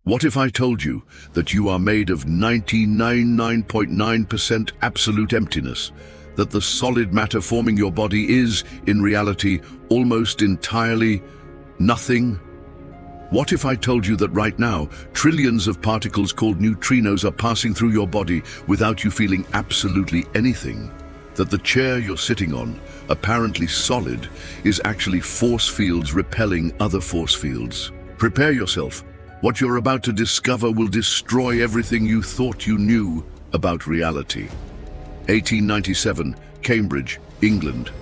What if I told you that you are made of 99.9% absolute emptiness, that the solid matter forming your body is, in reality, almost entirely nothing? What if I told you that right now, trillions of particles called neutrinos are passing through your body without you feeling absolutely anything? That the chair you're sitting on, apparently solid, is actually force fields repelling other force fields? Prepare yourself. What you're about to discover will destroy everything you thought you knew about reality. 1897, Cambridge, England.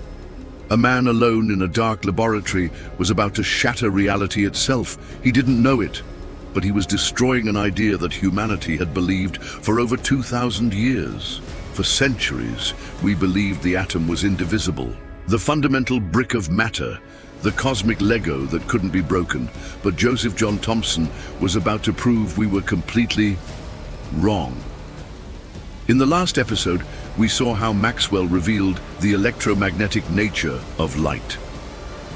A man alone in a dark laboratory was about to shatter reality itself. He didn't know it, but he was destroying an idea that humanity had believed for over 2,000 years. For centuries, we believed the atom was indivisible, the fundamental brick of matter, the cosmic Lego that couldn't be broken. But Joseph John Thomson was about to prove we were completely wrong. In the last episode, we saw how Maxwell revealed the electromagnetic nature of light.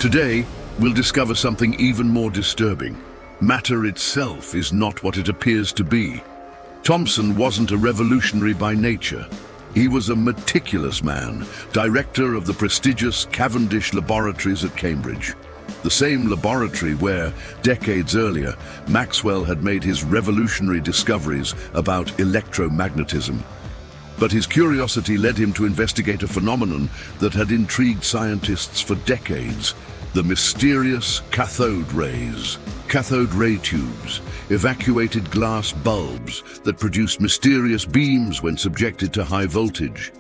Today, we'll discover something even more disturbing. Matter itself is not what it appears to be. Thomson wasn't a revolutionary by nature. He was a meticulous man, director of the prestigious Cavendish Laboratories at Cambridge, the same laboratory where, decades earlier, Maxwell had made his revolutionary discoveries about electromagnetism. But his curiosity led him to investigate a phenomenon that had intrigued scientists for decades: the mysterious cathode rays. Cathode ray tubes, evacuated glass bulbs that produced mysterious beams when subjected to high voltage.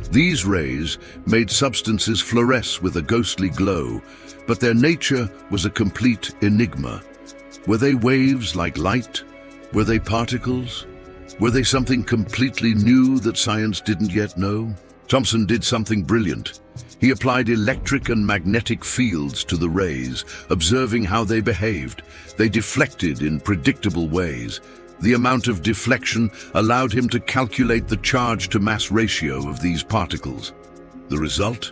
These rays made substances fluoresce with a ghostly glow, but their nature was a complete enigma. Were they waves like light? Were they particles? Were they something completely new that science didn't yet know? Thomson did something brilliant. He applied electric and magnetic fields to the rays, observing how they behaved. They deflected in predictable ways. The amount of deflection allowed him to calculate the charge-to-mass ratio of these particles. The result?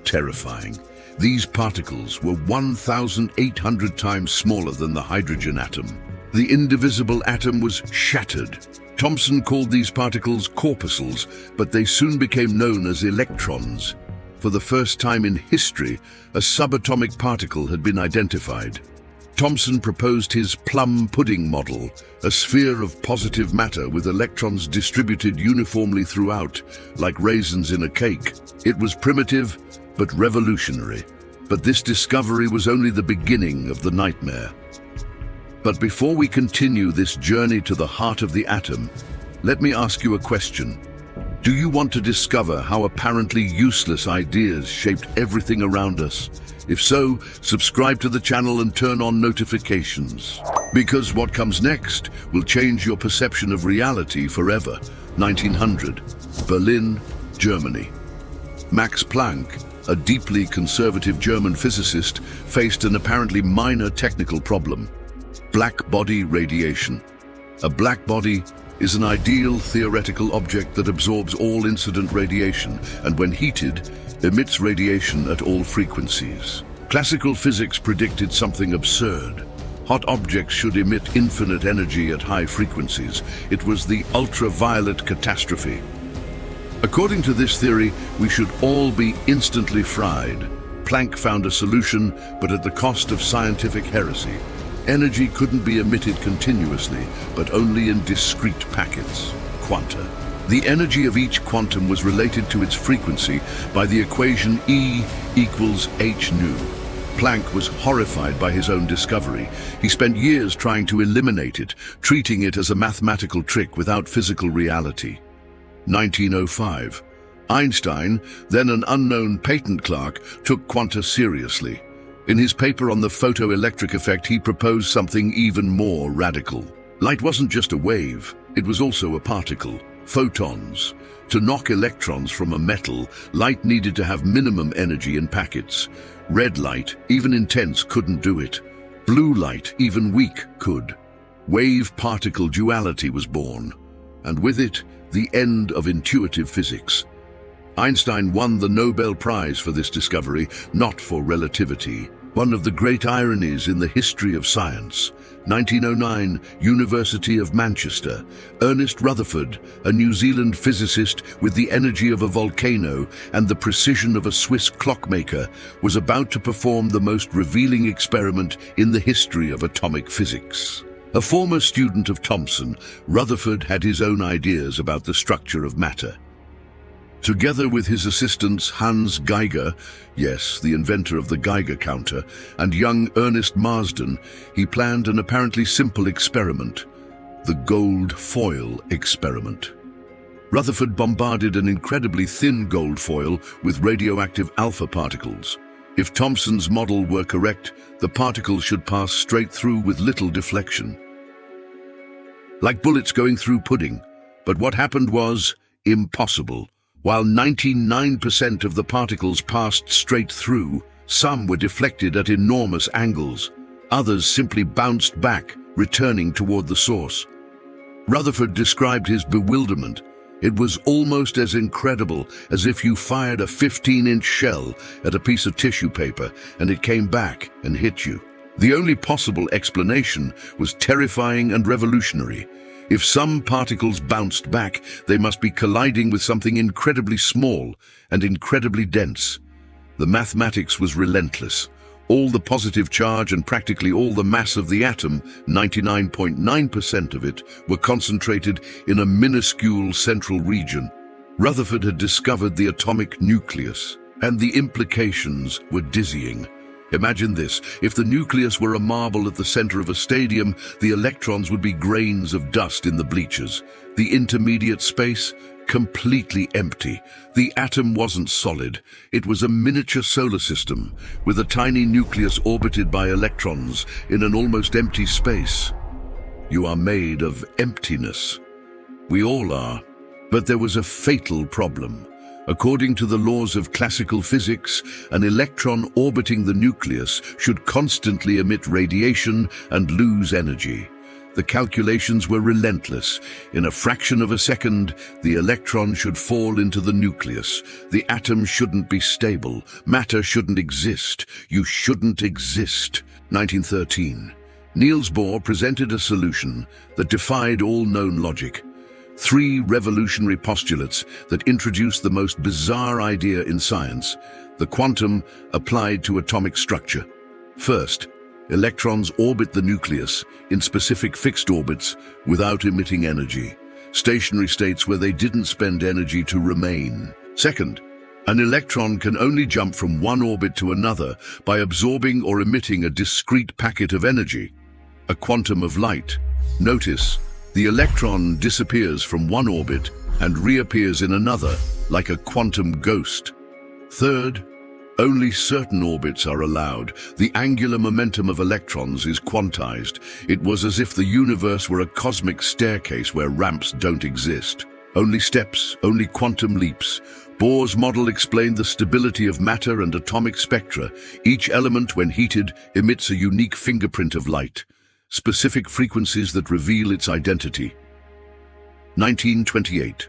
Terrifying. These particles were 1,800 times smaller than the hydrogen atom. The indivisible atom was shattered. Thomson called these particles corpuscles, but they soon became known as electrons. For the first time in history, a subatomic particle had been identified. Thomson proposed his plum pudding model, a sphere of positive matter with electrons distributed uniformly throughout, like raisins in a cake. It was primitive, but revolutionary. But this discovery was only the beginning of the nightmare. But before we continue this journey to the heart of the atom, let me ask you a question. Do you want to discover how apparently useless ideas shaped everything around us? If so, subscribe to the channel and turn on notifications. Because what comes next will change your perception of reality forever. 1900, Berlin, Germany. Max Planck, a deeply conservative German physicist, faced an apparently minor technical problem: black body radiation. A black body is an ideal theoretical object that absorbs all incident radiation and, when heated, emits radiation at all frequencies. Classical physics predicted something absurd. Hot objects should emit infinite energy at high frequencies. It was the ultraviolet catastrophe. According to this theory, we should all be instantly fried. Planck found a solution, but at the cost of scientific heresy. Energy couldn't be emitted continuously, but only in discrete packets, quanta. The energy of each quantum was related to its frequency by the equation E equals h nu. Planck was horrified by his own discovery. He spent years trying to eliminate it, treating it as a mathematical trick without physical reality. 1905. Einstein, then an unknown patent clerk, took quanta seriously. In his paper on the photoelectric effect, he proposed something even more radical. Light wasn't just a wave, it was also a particle, photons. To knock electrons from a metal, light needed to have minimum energy in packets. Red light, even intense, couldn't do it. Blue light, even weak, could. Wave-particle duality was born, and with it, the end of intuitive physics. Einstein won the Nobel Prize for this discovery, not for relativity, One of the great ironies in the history of science. 1909, University of Manchester. Ernest Rutherford, a New Zealand physicist with the energy of a volcano and the precision of a Swiss clockmaker, was about to perform the most revealing experiment in the history of atomic physics. A former student of Thomson, Rutherford had his own ideas about the structure of matter. Together with his assistants Hans Geiger, yes, the inventor of the Geiger counter, and young Ernest Marsden, he planned an apparently simple experiment, the gold foil experiment. Rutherford bombarded an incredibly thin gold foil with radioactive alpha particles. If Thomson's model were correct, the particles should pass straight through with little deflection. Like bullets going through pudding. But what happened was impossible. While 99% of the particles passed straight through, some were deflected at enormous angles. Others simply bounced back, returning toward the source. Rutherford described his bewilderment. It was almost as incredible as if you fired a 15-inch shell at a piece of tissue paper and it came back and hit you. The only possible explanation was terrifying and revolutionary. If some particles bounced back, they must be colliding with something incredibly small and incredibly dense. The mathematics was relentless. All the positive charge and practically all the mass of the atom, 99.9% of it, were concentrated in a minuscule central region. Rutherford had discovered the atomic nucleus, and the implications were dizzying. Imagine this: if the nucleus were a marble at the center of a stadium, the electrons would be grains of dust in the bleachers. The intermediate space, completely empty. The atom wasn't solid. It was a miniature solar system, with a tiny nucleus orbited by electrons in an almost empty space. You are made of emptiness. We all are. But there was a fatal problem. According to the laws of classical physics, an electron orbiting the nucleus should constantly emit radiation and lose energy. The calculations were relentless. In a fraction of a second, the electron should fall into the nucleus. The atom shouldn't be stable. Matter shouldn't exist. You shouldn't exist. 1913. Niels Bohr presented a solution that defied all known logic. 3 revolutionary postulates that introduced the most bizarre idea in science, the quantum applied to atomic structure. First, electrons orbit the nucleus in specific fixed orbits without emitting energy, stationary states where they didn't spend energy to remain. Second, an electron can only jump from one orbit to another by absorbing or emitting a discrete packet of energy, a quantum of light. Notice, the electron disappears from one orbit and reappears in another, like a quantum ghost. Third, only certain orbits are allowed. The angular momentum of electrons is quantized. It was as if the universe were a cosmic staircase where ramps don't exist. Only steps, only quantum leaps. Bohr's model explained the stability of matter and atomic spectra. Each element, when heated, emits a unique fingerprint of light. Specific frequencies that reveal its identity. 1928.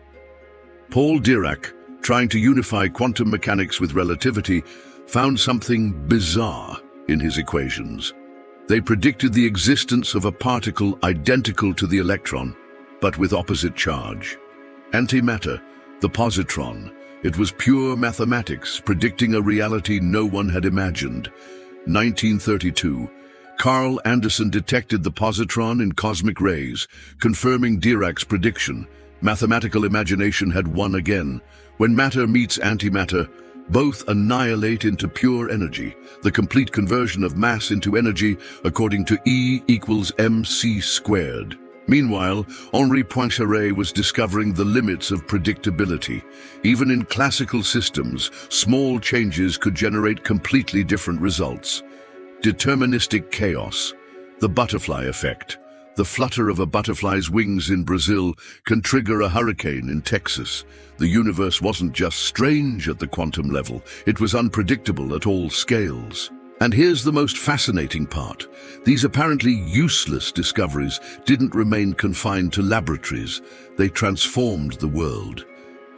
Paul Dirac, trying to unify quantum mechanics with relativity, found something bizarre in his equations. They predicted the existence of a particle identical to the electron, but with opposite charge. Antimatter, the positron. It was pure mathematics, predicting a reality no one had imagined. 1932. Carl Anderson detected the positron in cosmic rays, confirming Dirac's prediction. Mathematical imagination had won again. When matter meets antimatter, both annihilate into pure energy, the complete conversion of mass into energy according to E equals mc squared. Meanwhile, Henri Poincaré was discovering the limits of predictability. Even in classical systems, small changes could generate completely different results. Deterministic chaos, the butterfly effect. The flutter of a butterfly's wings in Brazil can trigger a hurricane in Texas. The universe wasn't just strange at the quantum level, it was unpredictable at all scales. And here's the most fascinating part. These apparently useless discoveries didn't remain confined to laboratories. They transformed the world.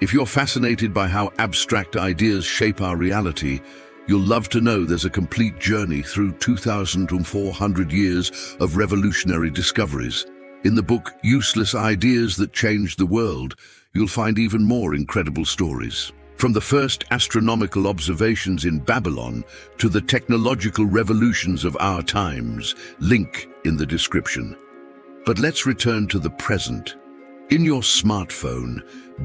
If you're fascinated by how abstract ideas shape our reality, You'll love to know there's a complete journey through 2,400 years of revolutionary discoveries. In the book Useless Ideas That Changed the World, you'll find even more incredible stories. From the first astronomical observations in Babylon to the technological revolutions of our times, link in the description. But let's return to the present. In your smartphone,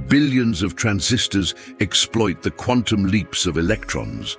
billions of transistors exploit the quantum leaps of electrons.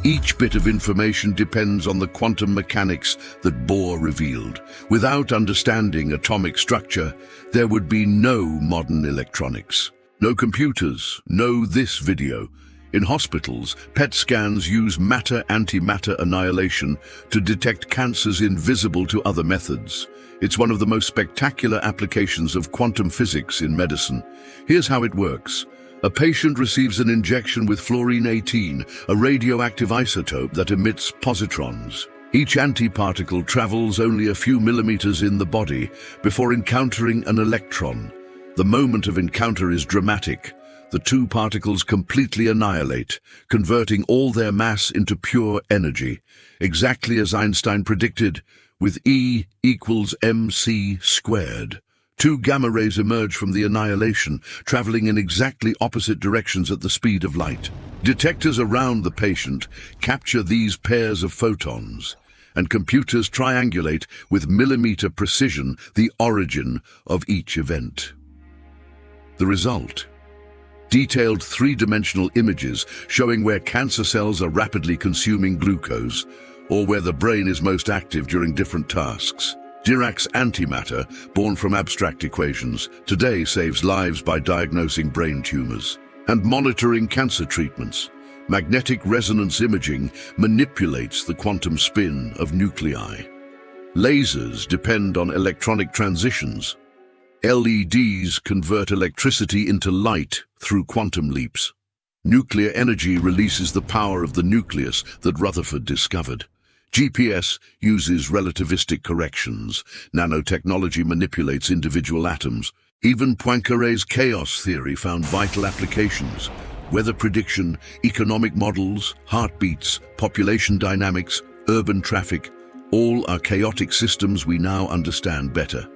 Each bit of information depends on the quantum mechanics that Bohr revealed. Without understanding atomic structure, there would be no modern electronics. No computers, no this video. In hospitals, PET scans use matter-antimatter annihilation to detect cancers invisible to other methods. It's one of the most spectacular applications of quantum physics in medicine. Here's how it works. A patient receives an injection with fluorine-18, a radioactive isotope that emits positrons. Each antiparticle travels only a few millimeters in the body before encountering an electron. The moment of encounter is dramatic. The two particles completely annihilate, converting all their mass into pure energy, exactly as Einstein predicted, with E equals mc squared. Two gamma rays emerge from the annihilation, traveling in exactly opposite directions at the speed of light. Detectors around the patient capture these pairs of photons, and computers triangulate with millimeter precision the origin of each event. The result: detailed three-dimensional images showing where cancer cells are rapidly consuming glucose, or where the brain is most active during different tasks. Dirac's antimatter, born from abstract equations, today saves lives by diagnosing brain tumors and monitoring cancer treatments. Magnetic resonance imaging manipulates the quantum spin of nuclei. Lasers depend on electronic transitions. LEDs convert electricity into light through quantum leaps. Nuclear energy releases the power of the nucleus that Rutherford discovered. GPS uses relativistic corrections. Nanotechnology manipulates individual atoms. Even Poincaré's chaos theory found vital applications. Weather prediction, economic models, heartbeats, population dynamics, urban traffic, all are chaotic systems we now understand better.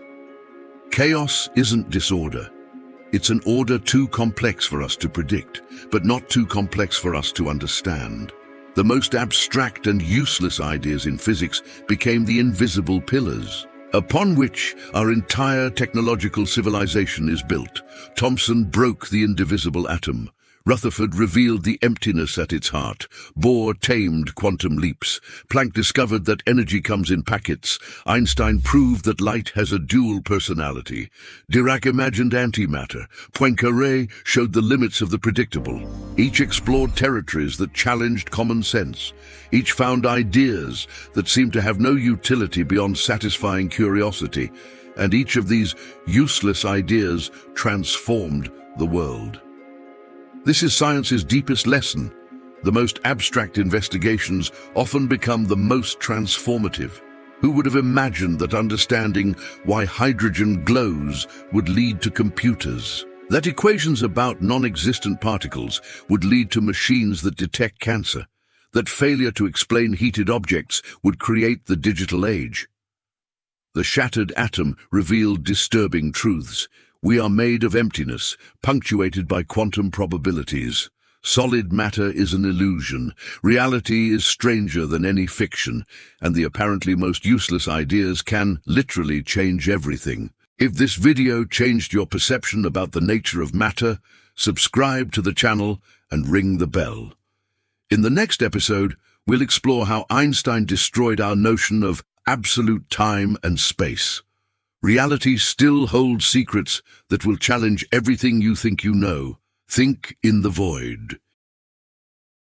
Chaos isn't disorder. It's an order too complex for us to predict, but not too complex for us to understand. The most abstract and useless ideas in physics became the invisible pillars, upon which our entire technological civilization is built. Thomson broke the indivisible atom. Rutherford revealed the emptiness at its heart. Bohr tamed quantum leaps. Planck discovered that energy comes in packets. Einstein proved that light has a dual personality. Dirac imagined antimatter. Poincaré showed the limits of the predictable. Each explored territories that challenged common sense. Each found ideas that seemed to have no utility beyond satisfying curiosity. And each of these useless ideas transformed the world. This is science's deepest lesson. The most abstract investigations often become the most transformative. Who would have imagined that understanding why hydrogen glows would lead to computers? That equations about non-existent particles would lead to machines that detect cancer? That failure to explain heated objects would create the digital age? The shattered atom revealed disturbing truths. We are made of emptiness, punctuated by quantum probabilities. Solid matter is an illusion. Reality is stranger than any fiction, and the apparently most useless ideas can literally change everything. If this video changed your perception about the nature of matter, subscribe to the channel and ring the bell. In the next episode, we'll explore how Einstein destroyed our notion of absolute time and space. Reality still holds secrets that will challenge everything you think you know. Think in the void.